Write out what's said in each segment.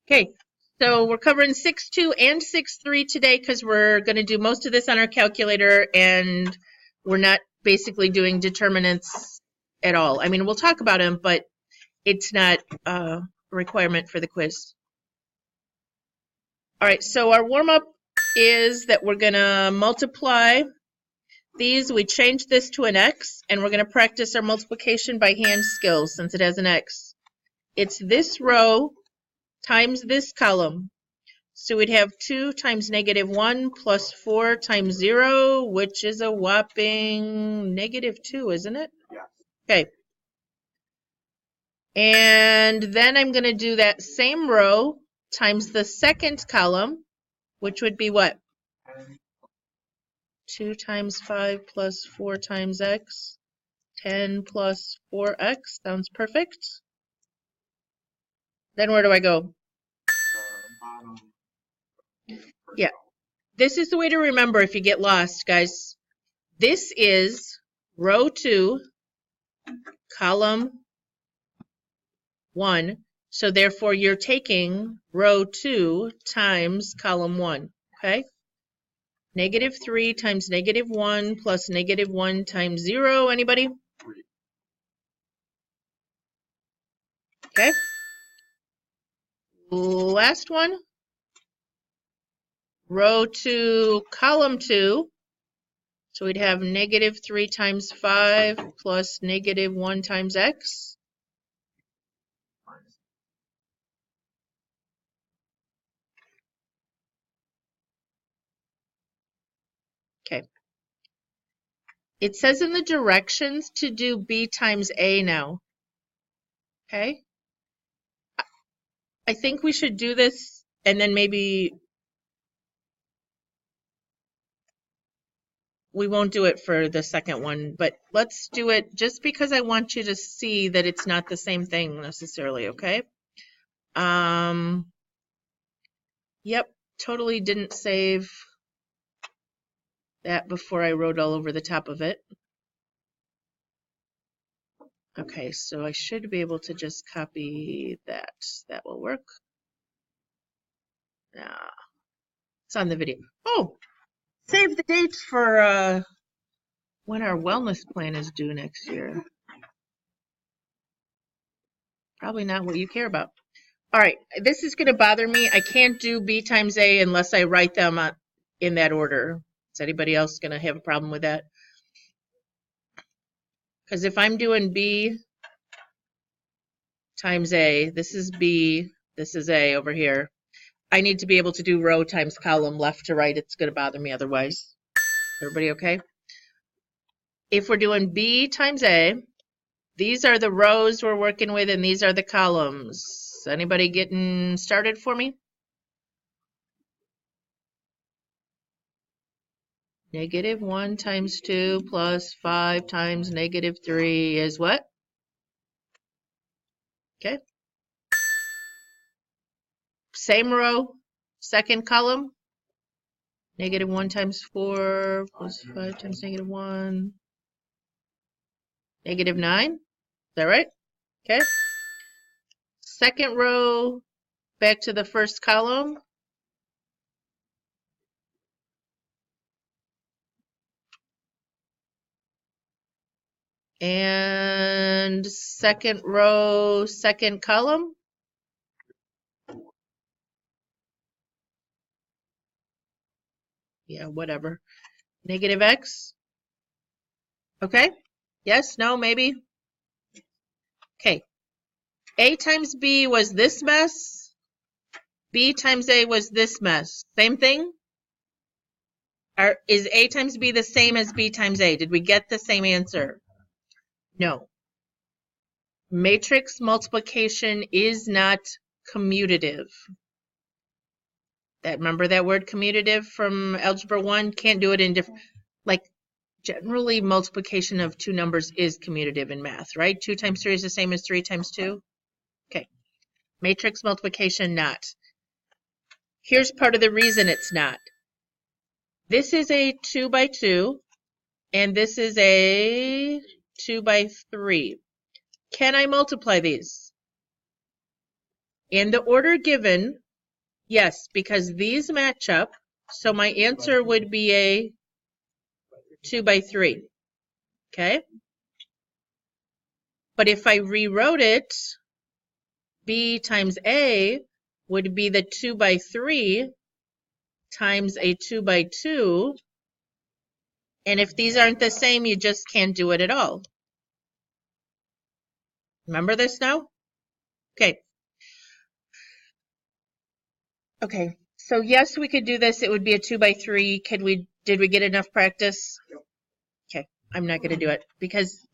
Okay, so we're covering 6.2 and 6.3 today because we're going to do most of this on our calculator and we're not basically doing determinants at all. I mean, we'll talk about them, but it's not a requirement for the quiz. All right, so our warm-up is that we're going to multiply these. We change this to an x, and we're going to practice our multiplication by hand skills since it has an x. It's this row times this column. So we'd have 2 times -1 plus 4 times 0, which is a whopping -2, isn't it? Yeah. Okay. And then I'm going to do that same row times the second column, which would be what? 2 times 5 plus 4 times x. 10 plus 4x. Sounds perfect. Then where do I go? Yeah. This is the way to remember if you get lost, guys. This is row 2, column 1. So therefore, you're taking row 2 times column 1. Okay? -3 times -1 plus -1 times 0. Anybody? Okay. Last one. Row 2, column 2. So we'd have -3 times 5 plus -1 times x. Okay. It says in the directions to do b times a now. Okay. I think we should do this and then maybe we won't do it for the second one, but let's do it just because I want you to see that it's not the same thing necessarily, okay? Yep, totally didn't save that before I wrote all over the top of it. Okay, so I should be able to just copy that. That will work. It's on the video. Oh, save the dates for when our wellness plan is due next year. Probably not what you care about. All right, this is going to bother me. I can't do b times a unless I write them in that order. Is anybody else going to have a problem with that? Because if I'm doing b times a, this is b, this is a over here. I need to be able to do row times column left to right. It's going to bother me otherwise. Everybody okay? If we're doing b times a, these are the rows we're working with and these are the columns. Anybody getting started for me? -1 times 2 plus 5 times -3 is what? Okay. Same row, second column. -1 times 4 plus 5 times -1. -9. Is that right? Okay. Second row, back to the first column. And second row, second column. Yeah, whatever. -x. Okay? Yes, no, maybe? Okay. A times B was this mess. B times A was this mess. Same thing? Is A times B the same as B times A? Did we get the same answer? No. Matrix multiplication is not commutative. Remember that word commutative from Algebra 1? Can't do it in different, like generally multiplication of two numbers is commutative in math, right? 2 times 3 is the same as 3 times 2. Okay. Matrix multiplication, not. Here's part of the reason it's not. This is a 2 by 2, and this is a 2 by 3. Can I multiply these? In the order given, yes, because these match up. So my answer would be a 2 by 3. Okay? But if I rewrote it, B times A would be the 2 by 3 times a 2 by 2. And if these aren't the same, you just can't do it at all. Remember this now? Okay. Okay. So yes, we could do this. It would be a 2 by 3. Did we get enough practice? Okay. I'm not going to do it because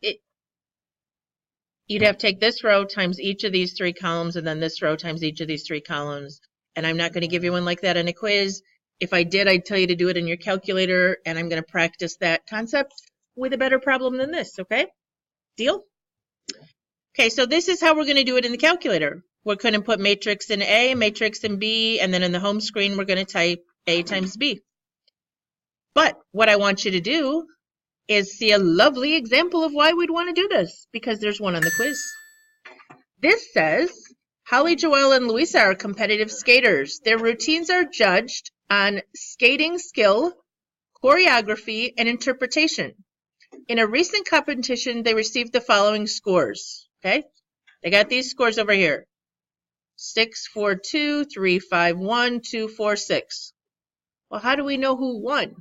you'd have to take this row times each of these 3 columns and then this row times each of these 3 columns. And I'm not going to give you one like that in a quiz. If I did, I'd tell you to do it in your calculator, and I'm going to practice that concept with a better problem than this, okay? Deal? Okay, so this is how we're going to do it in the calculator. We're going to put matrix in A, matrix in B, and then in the home screen, we're going to type A times B. But what I want you to do is see a lovely example of why we'd want to do this, because there's one on the quiz. This says, Holly, Joelle, and Louisa are competitive skaters. Their routines are judged on skating skill, choreography, and interpretation. In a recent competition, they received the following scores. Okay? They got these scores over here. 642, 351, 246. Well, how do we know who won?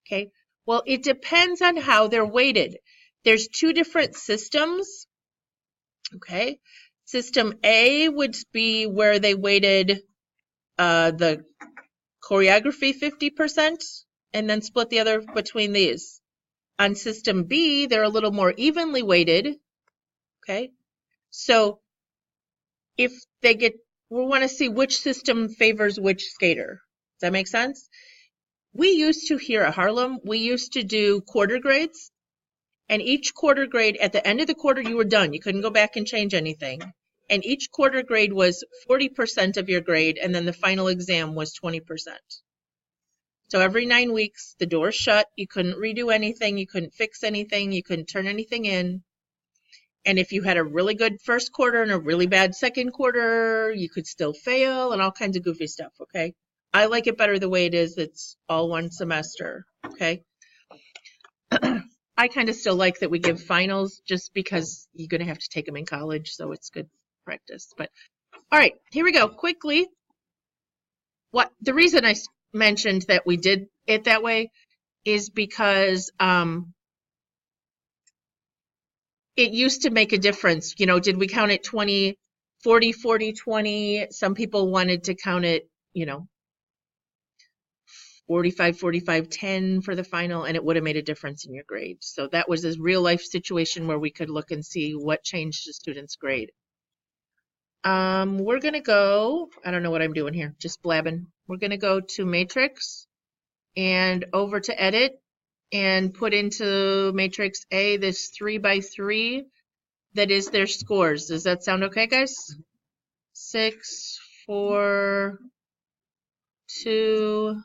Okay? Well, it depends on how they're weighted. There's 2 different systems. Okay? System A would be where they weighted the choreography 50% and then split the other between these. On system B, they're a little more evenly weighted. Okay? So if they we want to see which system favors which skater. Does that make sense? We used to, here at Harlem, we used to do quarter grades. And each quarter grade, at the end of the quarter, you were done. You couldn't go back and change anything. And each quarter grade was 40% of your grade, and then the final exam was 20%. So every 9 weeks, the door shut. You couldn't redo anything. You couldn't fix anything. You couldn't turn anything in. And if you had a really good first quarter and a really bad second quarter, you could still fail and all kinds of goofy stuff, okay? I like it better the way it is. It's all one semester, okay? I kind of still like that we give finals just because you're going to have to take them in college, so it's good practice. But all right, here we go. Quickly, the reason I mentioned that we did it that way is because it used to make a difference. You know, did we count it 20, 40, 40, 20? Some people wanted to count it, 45, 45, 10 for the final, and it would have made a difference in your grade. So that was a real life situation where we could look and see what changed the student's grade. We're going to go, I don't know what I'm doing here, just blabbing. We're going to go to matrix and over to edit and put into matrix A this 3 by 3 that is their scores. Does that sound okay, guys? 6, 4, 2,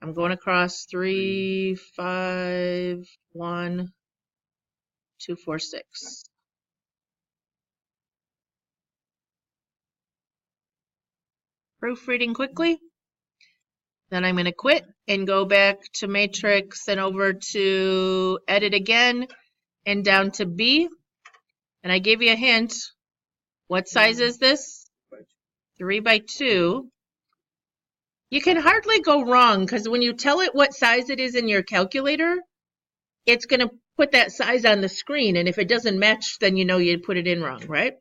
I'm going across 3, 5, 1, 2, 4, 6. Proofreading quickly. Then I'm going to quit and go back to matrix and over to edit again and down to B. And I gave you a hint. What size is this? 3 by 2. You can hardly go wrong because when you tell it what size it is in your calculator, it's going to put that size on the screen. And if it doesn't match, then you know you put it in wrong, right?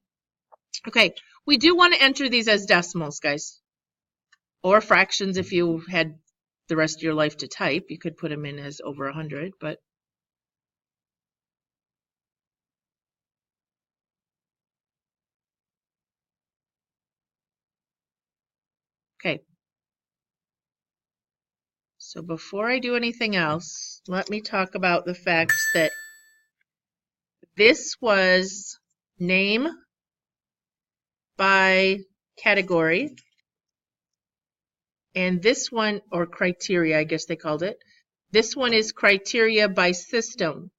Okay, we do want to enter these as decimals, guys. Or fractions if you had the rest of your life to type. You could put them in as over 100, but okay. So before I do anything else, let me talk about the fact that this was name by category, and this one, or criteria, I guess they called it. This one is criteria by system.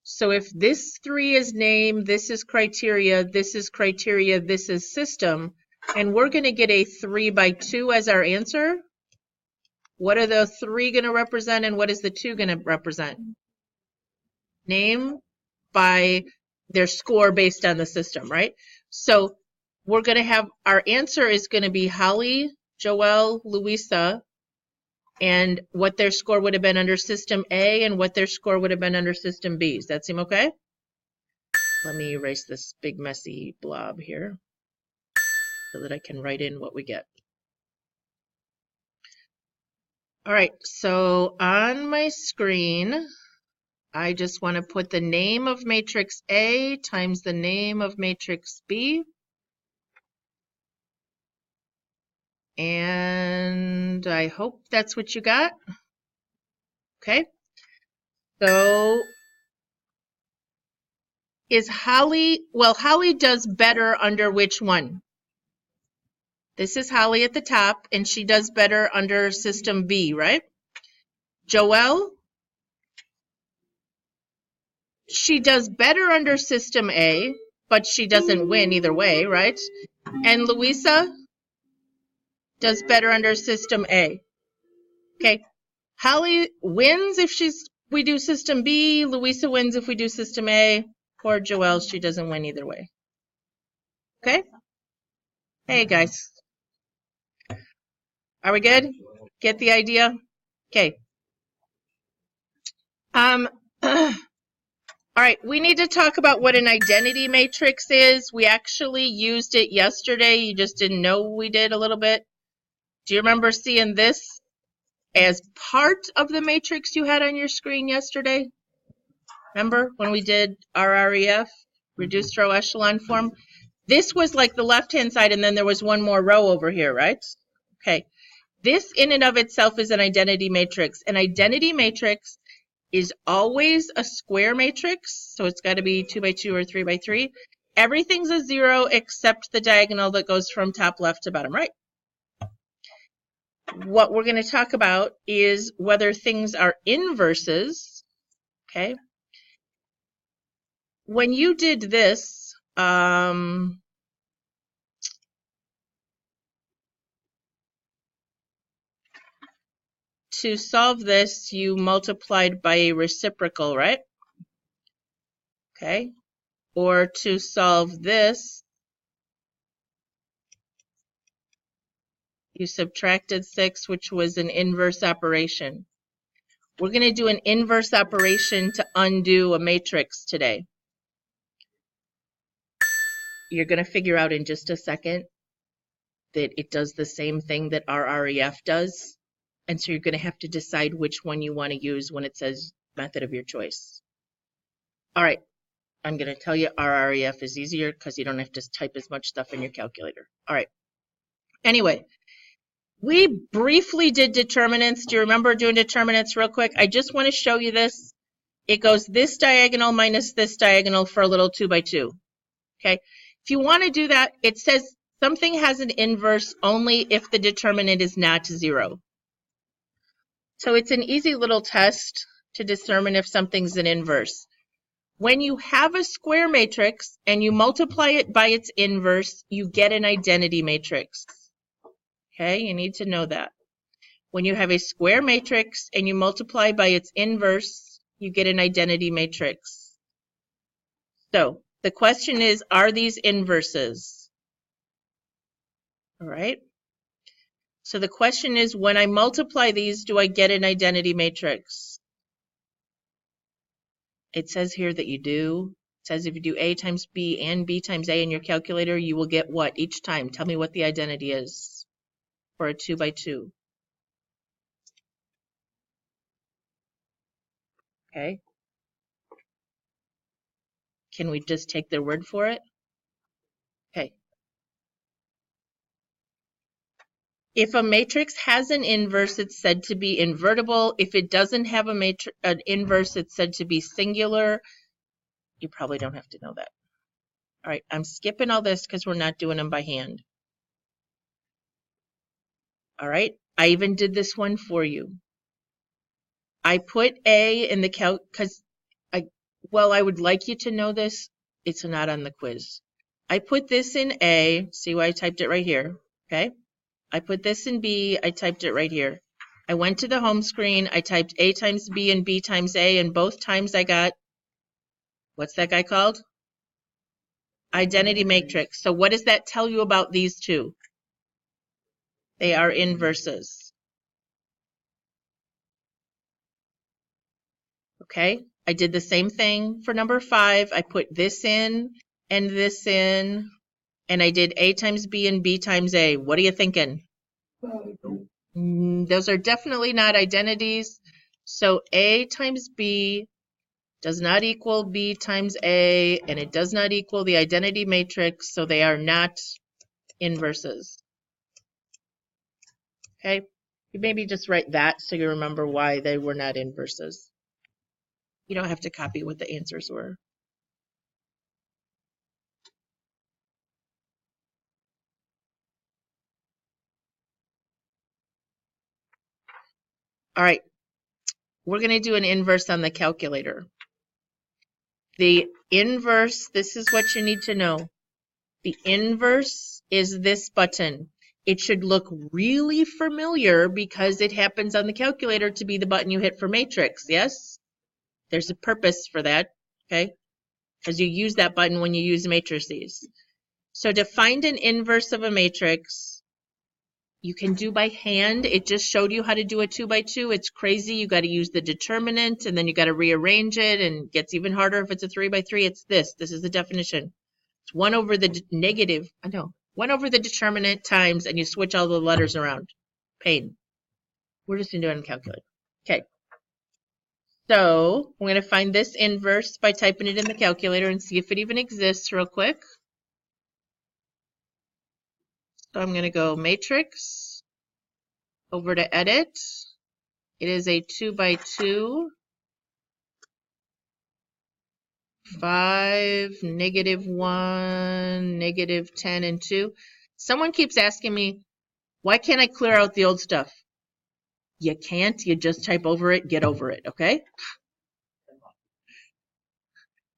So if this 3 is name, this is criteria, this is criteria, this is system, and we're going to get a 3 by 2 as our answer, what are the 3 going to represent and what is the 2 going to represent? Name by their score based on the system, right? So we're going to have, our answer is going to be Holly, Joelle, Louisa, and what their score would have been under system A and what their score would have been under system B. Does that seem okay? Let me erase this big messy blob here so that I can write in what we get. All right, so on my screen, I just want to put the name of matrix A times the name of matrix B. And I hope that's what you got. Okay. So is Holly, well, Holly does better under which one? This is Holly at the top, and she does better under system B, right? Joelle, she does better under system A, but she doesn't win either way, right? And Louisa does better under system A. Okay. Holly wins if we do system B. Louisa wins if we do system A. Poor Joelle, she doesn't win either way. Okay? Hey, guys. Are we good? Get the idea? Okay. All right, we need to talk about what an identity matrix is. We actually used it yesterday. You just didn't know we did a little bit. Do you remember seeing this as part of the matrix you had on your screen yesterday? Remember when we did RREF, reduced row echelon form? This was like the left-hand side, and then there was one more row over here, right? Okay. This in and of itself is an identity matrix. An identity matrix is always a square matrix, so it's got to be 2 by 2 or 3 by 3. Everything's a 0 except the diagonal that goes from top left to bottom right. What we're going to talk about is whether things are inverses. Okay. When you did this, to solve this, you multiplied by a reciprocal, right? Okay. Or to solve this, you subtracted 6, which was an inverse operation. We're going to do an inverse operation to undo a matrix today. You're going to figure out in just a second that it does the same thing that RREF does. And so you're going to have to decide which one you want to use when it says method of your choice. All right. I'm going to tell you RREF is easier because you don't have to type as much stuff in your calculator. All right. Anyway, we briefly did determinants. Do you remember doing determinants real quick? I just want to show you this. It goes this diagonal minus this diagonal for a little 2 by 2. Okay. If you want to do that, it says something has an inverse only if the determinant is not 0. So it's an easy little test to determine if something's an inverse. When you have a square matrix and you multiply it by its inverse, you get an identity matrix. Okay, you need to know that. When you have a square matrix and you multiply by its inverse, you get an identity matrix. So the question is, are these inverses? All right. So the question is, when I multiply these, do I get an identity matrix? It says here that you do. It says if you do A times B and B times A in your calculator, you will get what each time? Tell me what the identity is for a 2 by 2. Okay. Can we just take their word for it? Okay. If a matrix has an inverse, it's said to be invertible. If it doesn't have an inverse, it's said to be singular. You probably don't have to know that. All right, I'm skipping all this because we're not doing them by hand. All right, I even did this one for you. I put A in the calc because Well, I would like you to know this. It's not on the quiz. I put this in A. See why I typed it right here? Okay. I put this in B. I typed it right here. I went to the home screen. I typed A times B and B times A, and both times I got, what's that guy called? Identity matrix. So what does that tell you about these two? They are inverses. Okay. I did the same thing for number 5. I put this in and this in, and I did A times B and B times A. What are you thinking? Those are definitely not identities. So A times B does not equal B times A, and it does not equal the identity matrix, so they are not inverses. Okay? You maybe just write that so you remember why they were not inverses. You don't have to copy what the answers were. All right. We're going to do an inverse on the calculator. The inverse, this is what you need to know. The inverse is this button. It should look really familiar because it happens on the calculator to be the button you hit for matrix, yes? There's a purpose for that, okay? Because you use that button when you use matrices. So to find an inverse of a matrix, you can do by hand. It just showed you how to do a 2 by 2. It's crazy. You got to use the determinant, and then you got to rearrange it, and it gets even harder if it's a 3 by 3. It's this. This is the definition. It's 1 over the negative. I know. 1 over the determinant times, and you switch all the letters around. Pain. We're just going to do it on a calculator. Okay. So we're going to find this inverse by typing it in the calculator and see if it even exists real quick. So I'm going to go matrix, over to edit. It is a 2 by 2, 5, -1, -10, and 2. Someone keeps asking me, why can't I clear out the old stuff? You can't. You just type over it, get over it, okay?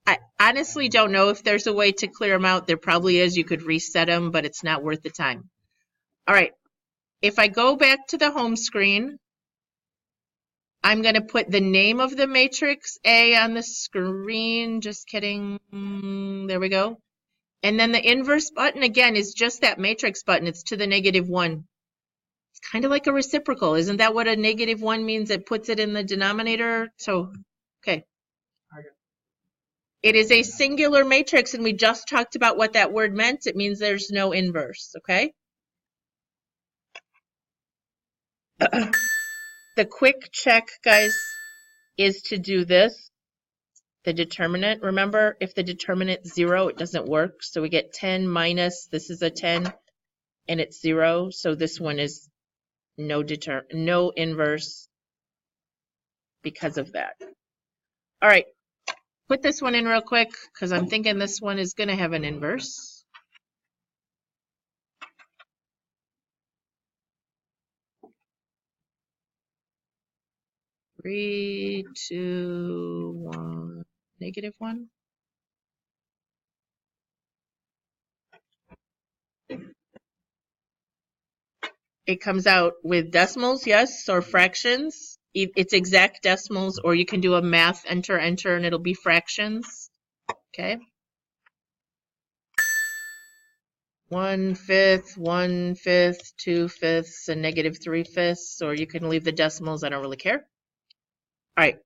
I honestly don't know if there's a way to clear them out. There probably is. You could reset them, but it's not worth the time. All right. If I go back to the home screen, I'm going to put the name of the matrix A on the screen. Just kidding. There we go. And then the inverse button, again, is just that matrix button. It's to the -1. It's kind of like a reciprocal. Isn't that what a -1 means? It puts it in the denominator. So, okay. It is a singular matrix, and we just talked about what that word meant. It means there's no inverse, okay? The quick check, guys, is to do this. The determinant, remember, if the determinant's 0, it doesn't work. So we get 10 minus, this is a 10, and it's 0. So this one is no inverse because of that. All right, put this one in real quick because I'm thinking this one is going to have an inverse. Three, 2, 1, -1. It comes out with decimals, yes, or fractions. It's exact decimals, or you can do a math enter, and it'll be fractions. Okay. 1/5, 1/5, 2/5, and -3/5, or you can leave the decimals. I don't really care. All right.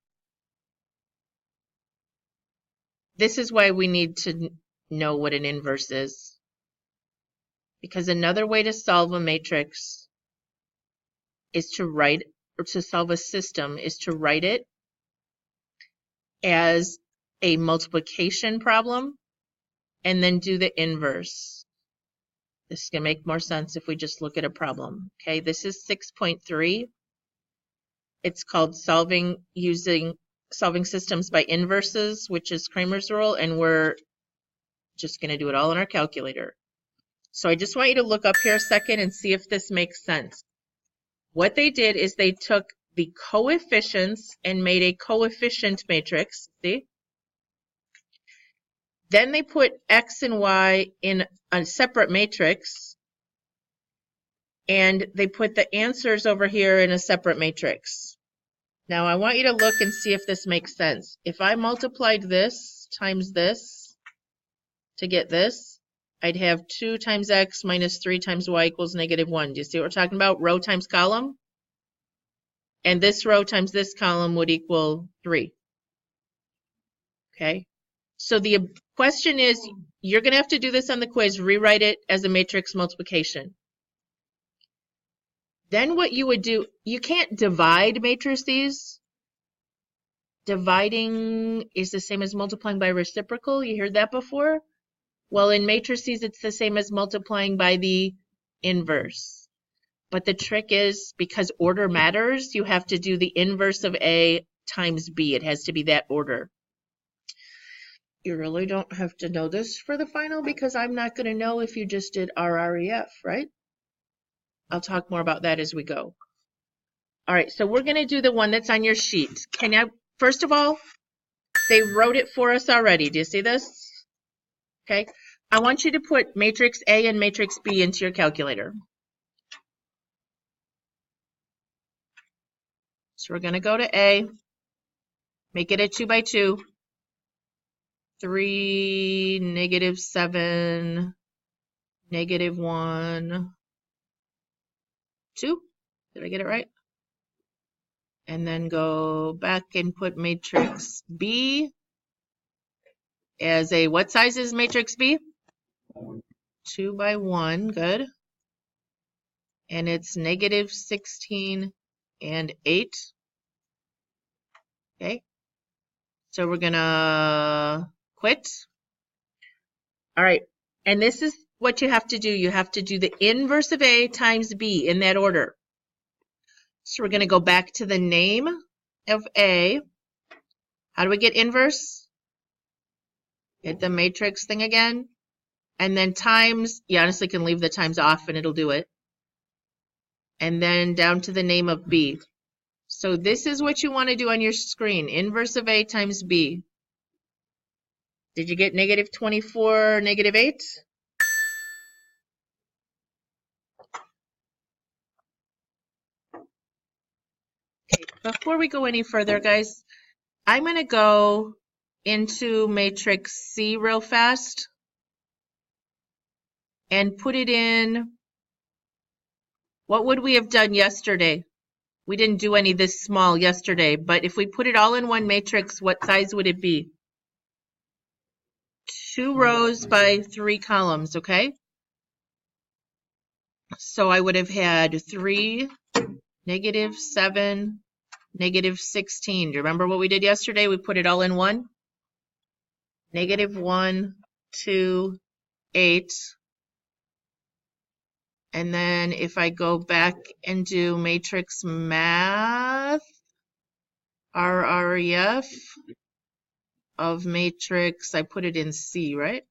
This is why we need to know what an inverse is. Because another way to solve a matrix is to write, or to solve a system, is to write it as a multiplication problem and then do the inverse. This is going to make more sense if we just look at a problem. Okay, this is 6.3. It's called solving systems by inverses, which is Cramer's rule, and we're just going to do it all in our calculator. So I just want you to look up here a second and see if this makes sense. What they did is they took the coefficients and made a coefficient matrix. See? Then they put X and Y in a separate matrix, and they put the answers over here in a separate matrix. Now I want you to look and see if this makes sense. If I multiplied this times this to get this, I'd have 2 times X minus 3 times Y equals -1. Do you see what we're talking about? Row times column. And this row times this column would equal 3. Okay? So the question is, you're going to have to do this on the quiz, rewrite it as a matrix multiplication. Then what you would do, you can't divide matrices. Dividing is the same as multiplying by reciprocal. You heard that before? Well, in matrices, it's the same as multiplying by the inverse. But the trick is, because order matters, you have to do the inverse of A times B. It has to be that order. You really don't have to know this for the final, because I'm not going to know if you just did RREF, right? I'll talk more about that as we go. All right, so we're going to do the one that's on your sheet. First of all, they wrote it for us already. Do you see this? Okay. I want you to put matrix A and matrix B into your calculator. So we're going to go to A, make it a 2 by 2, 3, -7, -1, 2. Did I get it right? And then go back and put matrix B as a, what size is matrix B? 2 by 1, good. And it's -16 and 8. Okay. So we're gonna quit. All right. And this is what you have to do. You have to do the inverse of A times B in that order. So we're going to go back to the name of A. How do we get inverse? Hit the matrix thing again. And then times, you honestly can leave the times off and it'll do it. And then down to the name of B. So this is what you want to do on your screen. Inverse of A times B. Did you get -24, -8? Okay, before we go any further, guys, I'm going to go into matrix C real fast and put it in. What would we have done yesterday? We didn't do any this small yesterday, but if we put it all in one matrix, what size would it be? 2 rows by 3 columns, okay? So I would have had 3, -7, -16. Do you remember what we did yesterday? We put it all in one. -1, 2, 8. And then if I go back and do matrix math, RREF of matrix, I put it in C, right?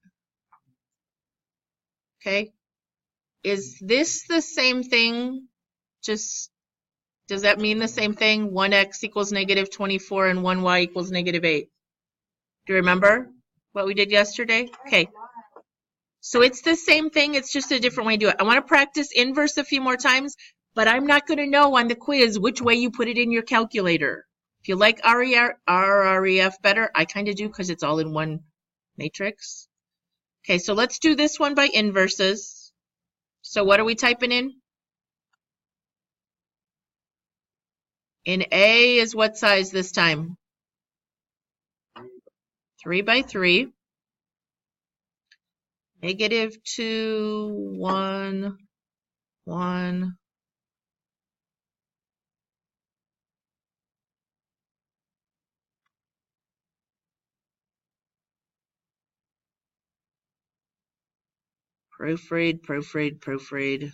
Okay. Is this the same thing? Just, does that mean the same thing? 1x equals -24 and 1y equals -8. Do you remember what we did yesterday? Okay. So it's the same thing, it's just a different way to do it. I want to practice inverse a few more times, but I'm not going to know on the quiz which way you put it in your calculator. If you like RREF better, I kind of do because it's all in one matrix. Okay, so let's do this one by inverses. So what are we typing in? In A is what size this time? 3 by 3. -2, 1, 1. Proofread, proofread, proofread.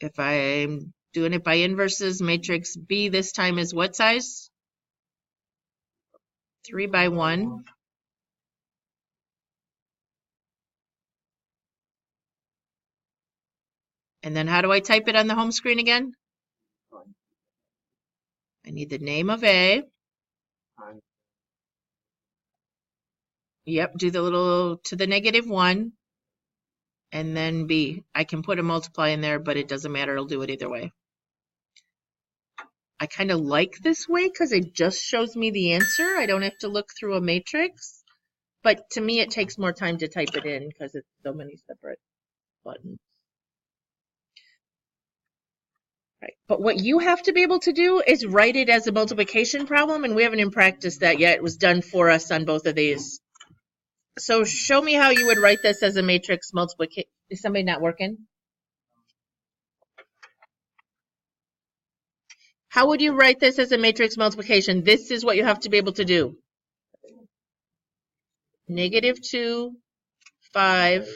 If I'm doing it by inverses, matrix B this time is what size? 3 by 1. And then how do I type it on the home screen again? I need the name of A. Yep, do the little to the -1 and then B. I can put a multiply in there, but it doesn't matter. It'll do it either way. I kind of like this way because it just shows me the answer. I don't have to look through a matrix. But to me, it takes more time to type it in because it's so many separate buttons. Right. But what you have to be able to do is write it as a multiplication problem, and we haven't even practiced that yet. It was done for us on both of these. So show me how you would write this as a matrix multiplication. Is somebody not working? How would you write this as a matrix multiplication? This is what you have to be able to do. -2, 5,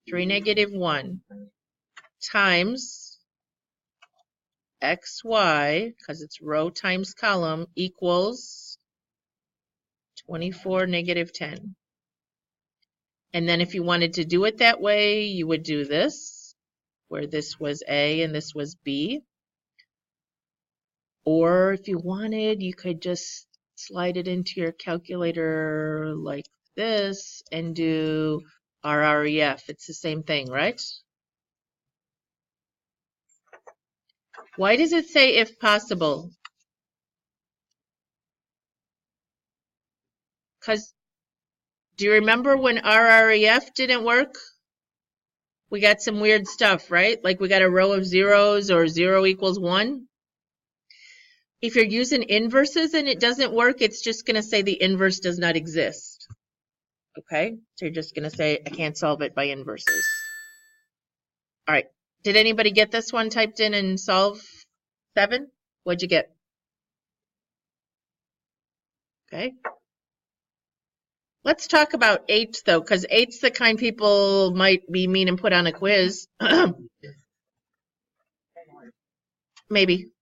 3, -1 times xy, because it's row times column, equals 24, -10. And then if you wanted to do it that way, you would do this, where this was A and this was B. Or if you wanted, you could just slide it into your calculator like this and do RREF. It's the same thing, right? Why does it say if possible? Because do you remember when RREF didn't work? We got some weird stuff, right? Like we got a row of zeros or 0 equals 1. If you're using inverses and it doesn't work, it's just going to say the inverse does not exist. Okay? So you're just going to say, I can't solve it by inverses. All right. Did anybody get this one typed in and solve 7? What'd you get? Okay. Let's talk about 8, though, because 8's the kind people might be mean and put on a quiz. Maybe.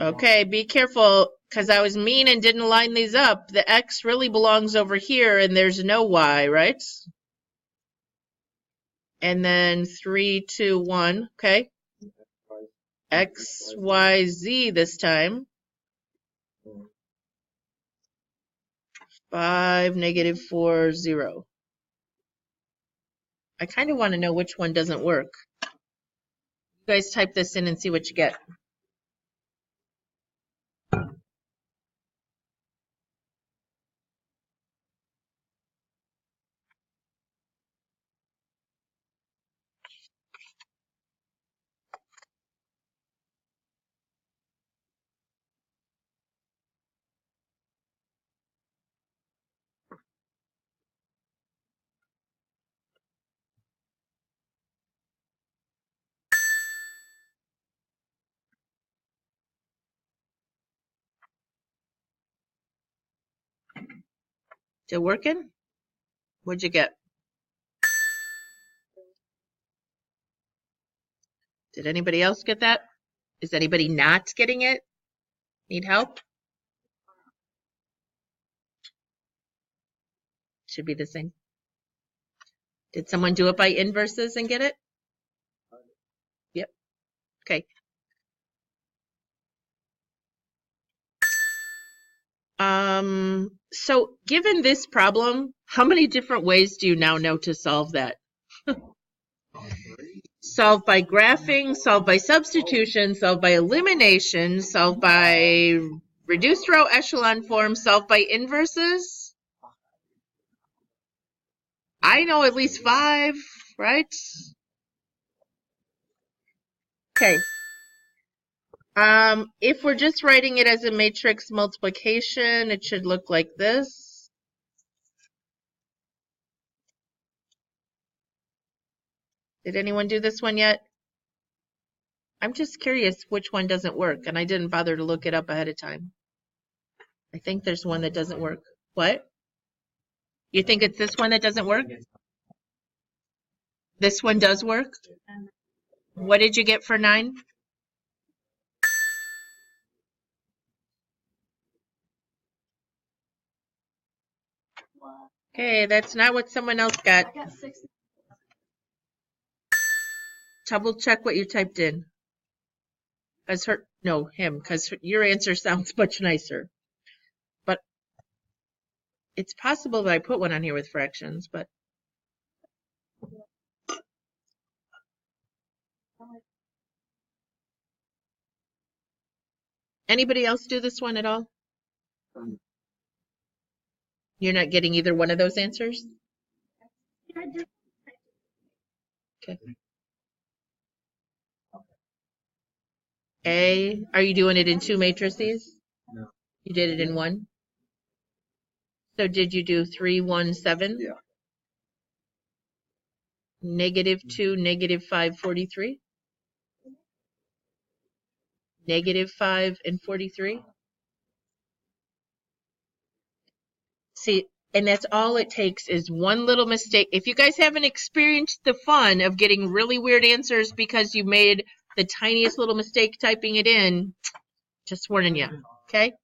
Okay, be careful, because I was mean and didn't line these up. The x really belongs over here, and there's no y, right? And then 3, 2, 1, okay? X, Y, Z this time. 5, -4, 0. I kind of want to know which one doesn't work. You guys type this in and see what you get. Still working? What'd you get? Did anybody else get that? Is anybody not getting it? Need help? Should be the same. Did someone do it by inverses and get it? Yep. Okay. So given this problem, how many different ways do you now know to solve that? Solve by graphing, solve by substitution, solve by elimination, solve by reduced row echelon form, solve by inverses? I know at least 5, right? Okay. If we're just writing it as a matrix multiplication, it should look like this. Did anyone do this one yet? I'm just curious which one doesn't work, and I didn't bother to look it up ahead of time. I think there's one that doesn't work. What? You think it's this one that doesn't work? This one does work? What did you get for 9? Okay, that's not what someone else got. double check what you typed in. Because your answer sounds much nicer. But it's possible that I put one on here with fractions, but. Anybody else do this one at all? You're not getting either one of those answers? Okay. A, are you doing it in 2 matrices? No. You did it in 1? So did you do 3, 1, 7? Yeah. -2, -5, 43? -5 and 43? See, and that's all it takes is one little mistake. If you guys haven't experienced the fun of getting really weird answers because you made the tiniest little mistake typing it in, just warning you, okay?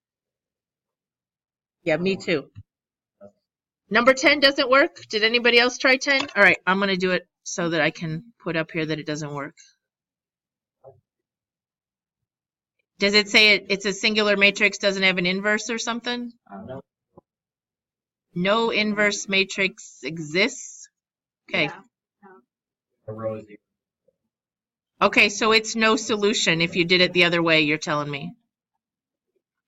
Yeah, me too. Number 10 doesn't work. Did anybody else try 10? All right, I'm going to do it so that I can put up here that it doesn't work. Does it say it's a singular matrix, doesn't have an inverse or something? No. No inverse matrix exists? Okay. Yeah. Okay, so it's no solution if you did it the other way, you're telling me.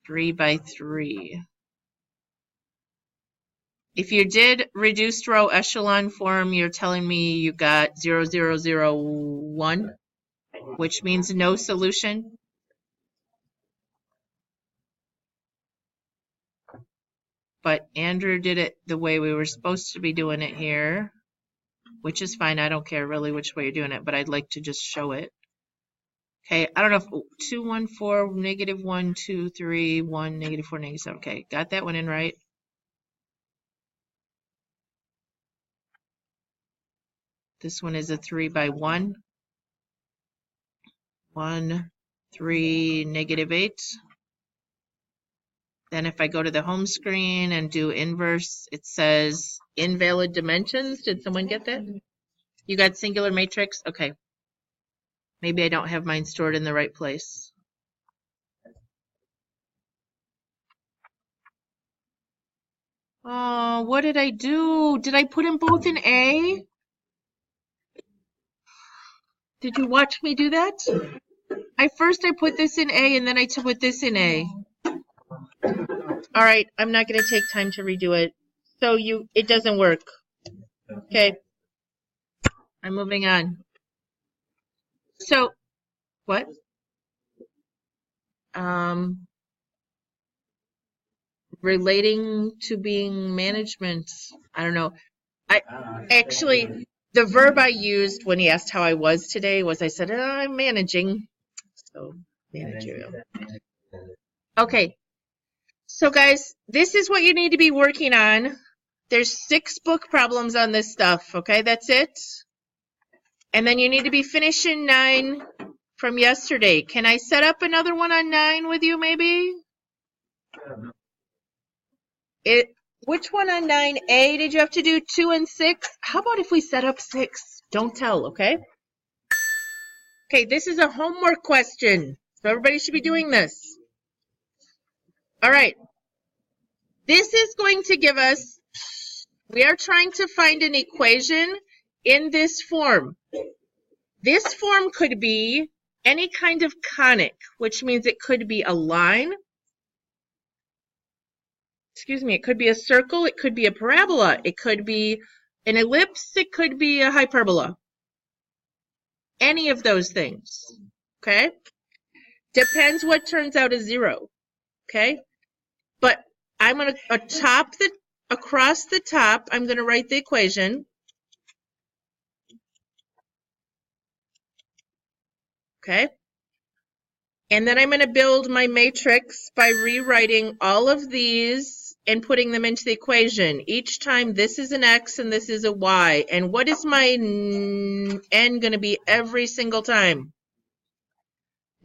3 by 3. If you did reduced row echelon form, you're telling me you got 0, 0, 0, 1, which means no solution. But Andrew did it the way we were supposed to be doing it here, which is fine. I don't care really which way you're doing it, but I'd like to just show it. Okay, I don't know if 2, 1, 4, -1, 2, 3, 1, -4, -7. Okay, got that one in right. This one is a 3 by 1. 1, 3, -8. Then if I go to the home screen and do inverse, it says invalid dimensions. Did someone get that? You got singular matrix? Okay. Maybe I don't have mine stored in the right place. Oh, what did I do? Did I put them both in A? Did you watch me do that? I put this in A and then I put this in A. All right, I'm not going to take time to redo it. So it doesn't work. Okay. I'm moving on. So, what? Relating to being management. I don't know. Actually, the verb I used when he asked how I was today was I said, I'm managing. So, managerial. Okay. So, guys, this is what you need to be working on. There's 6 book problems on this stuff. Okay, that's it. And then you need to be finishing 9 from yesterday. Can I set up another one on 9 with you, maybe? Which one on 9A did you have to do? 2 and 6? How about if we set up 6? Don't tell, okay? Okay, this is a homework question. So everybody should be doing this. All right. This is going to give us, we are trying to find an equation in this form. This form could be any kind of conic, which means it could be a line. Excuse me, it could be a circle, it could be a parabola, it could be an ellipse, it could be a hyperbola. Any of those things, okay? Depends what turns out as 0, okay? But I'm going to, across the top, I'm going to write the equation. Okay? And then I'm going to build my matrix by rewriting all of these and putting them into the equation. Each time this is an X and this is a Y. And what is my N going to be every single time?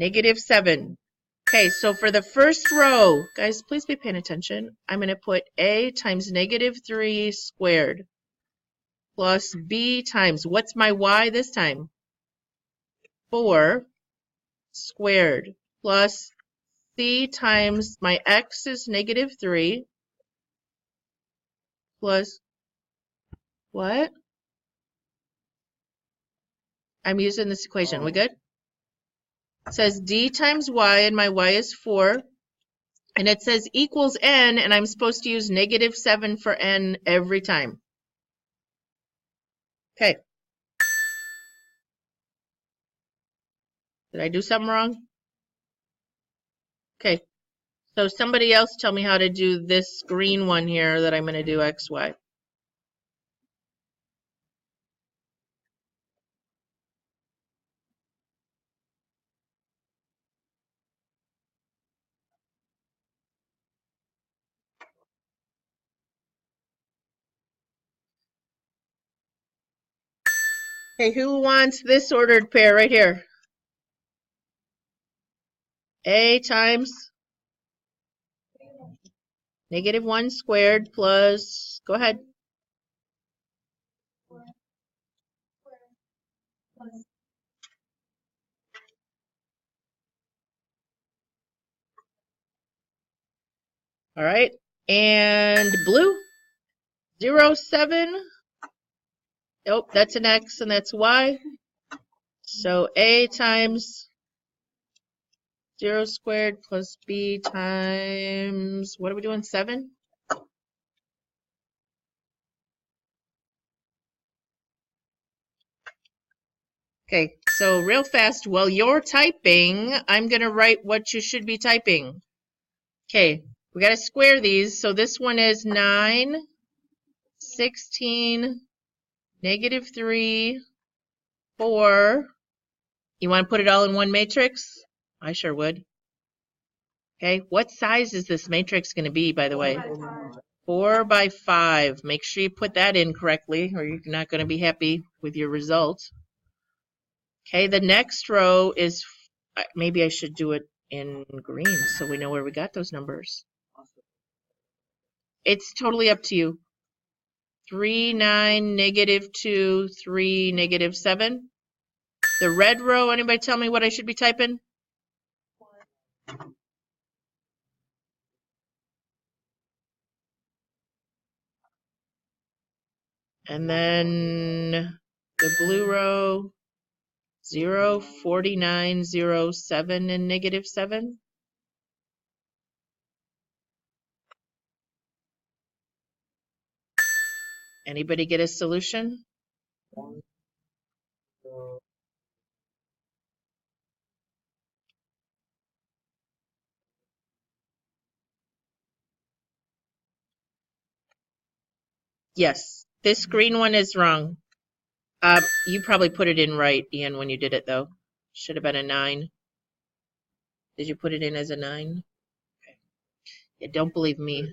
-7. Okay, so for the first row, guys, please be paying attention. I'm going to put A times -3 squared plus B times, what's my Y this time? 4 squared plus c times my x is negative 3 plus what? I'm using this equation. We good? It says d times y, and my y is 4. And it says equals n, and I'm supposed to use negative 7 for n every time. Okay. Did I do something wrong? Okay. So somebody else tell me how to do this green one here that I'm going to do x, y. Okay, who wants this ordered pair right here? A times negative 1 squared plus, go ahead. All right. And blue, 0, 7. Nope, that's an x and that's y. So A times 0 squared plus b times, what are we doing, 7? Okay, so real fast, while you're typing, I'm going to write what you should be typing. Okay, we got to square these. So this one is 9, 16, negative 3, 4. You want to put it all in one matrix? I sure would. Okay, what size is this matrix going to be, by the way? 4 by 5. Make sure you put that in correctly, or you're not going to be happy with your result. Okay, the next row is, maybe I should do it in green so we know where we got those numbers. It's totally up to you. 3, 9, negative 2, 3, negative 7. The red row, anybody tell me what I should be typing? And then the blue row, 0, 49, 0, 7, and negative 7. Anybody get a solution? Yes, this green one is wrong. You probably put it in right, Ian, when you did it, though. Should have been a 9. Did you put it in as a 9? Okay. Yeah, don't believe me.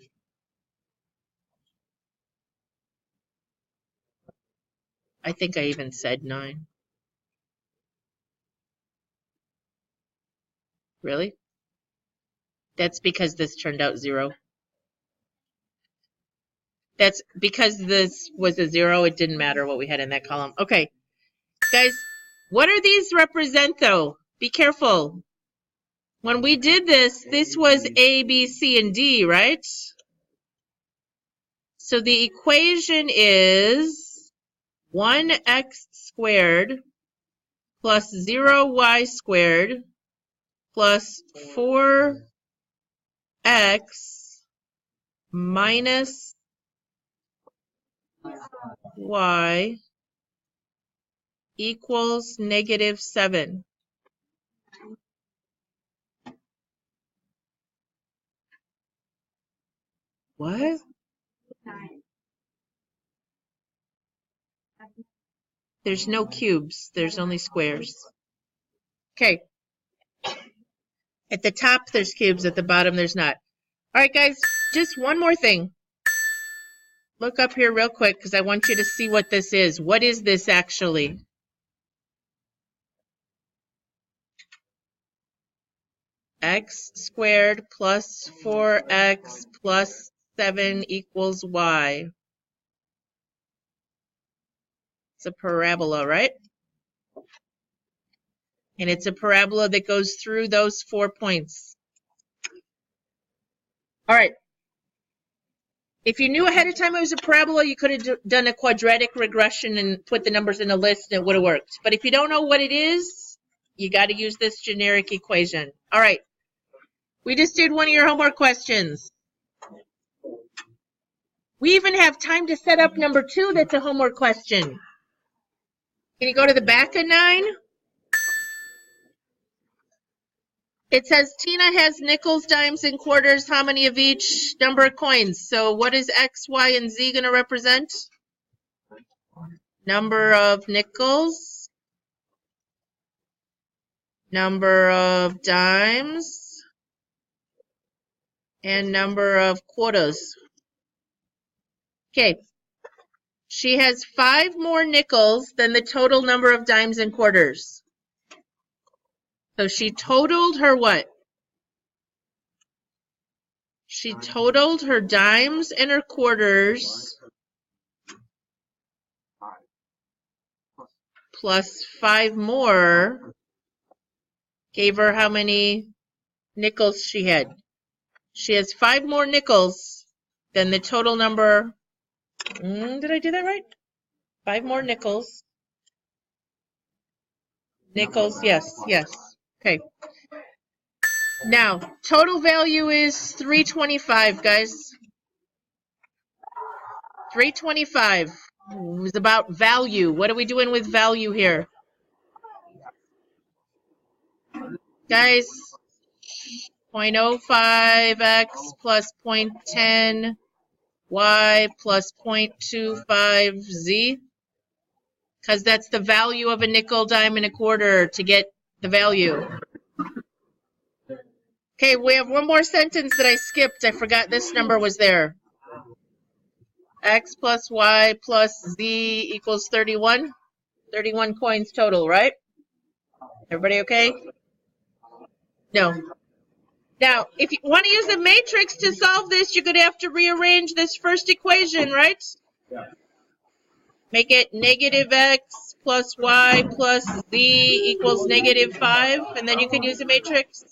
I think I even said 9. Really? That's because this turned out 0. That's because this was a 0. It didn't matter what we had in that column. Okay, guys, what do these represent, though? Be careful. When we did this, this was A, B, C, and D, right? So the equation is 1x squared plus 0y squared plus 4x minus y equals negative 7. What? There's no cubes. There's only squares. Okay. At the top, there's cubes. At the bottom, there's not. All right, guys, just one more thing. Look up here real quick because I want you to see what this is. What is this actually? X squared plus 4x plus 7 equals y. It's a parabola, right? And it's a parabola that goes through those 4 points. All right. If you knew ahead of time it was a parabola, you could have done a quadratic regression and put the numbers in a list and it would have worked. But if you don't know what it is, you got to use this generic equation. All right. We just did one of your homework questions. We even have time to set up number 2 that's a homework question. Can you go to the back of 9? It says Tina has nickels, dimes, and quarters. How many of each number of coins? So what is X, Y, and Z going to represent? Number of nickels, number of dimes, and number of quarters. Okay. She has 5 more nickels than the total number of dimes and quarters. So she totaled her what? She totaled her dimes and her quarters plus 5 more gave her how many nickels she had. She has 5 more nickels than the total number. Did I do that right? 5 more nickels. Nickels, yes. Okay. Now, total value is 325, guys. 325 is about value. What are we doing with value here? Guys, 0.05x plus 0.10 y plus 0.25z, because that's the value of a nickel, dime, and a quarter to get the value. Okay, we have one more sentence that I skipped. I forgot this number was there. X plus Y plus Z equals 31. 31 coins total, right? Everybody okay? No. Now, if you want to use a matrix to solve this, you're going to have to rearrange this first equation, right? Yeah. Make it negative X plus Y plus Z equals negative 5, and then you can use a matrix.